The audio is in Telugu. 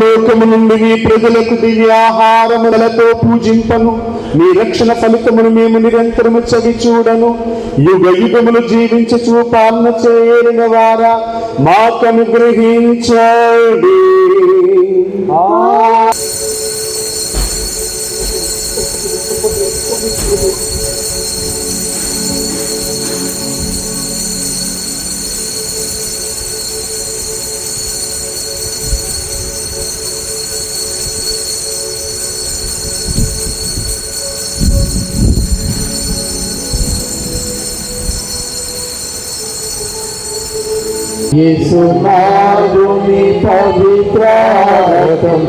పరలోకము నుండి మీ ప్రజలకు దివ్యాహారములతో పూజింపను మీ రక్షణ ఫలితమును మేము నిరంతరము చవి చూడను యుగ యుగములు జీవించు పాలన చేయని వారా మాకు అనుగ్రహించండి. యేసు నాదుని పవిత్ర రక్తం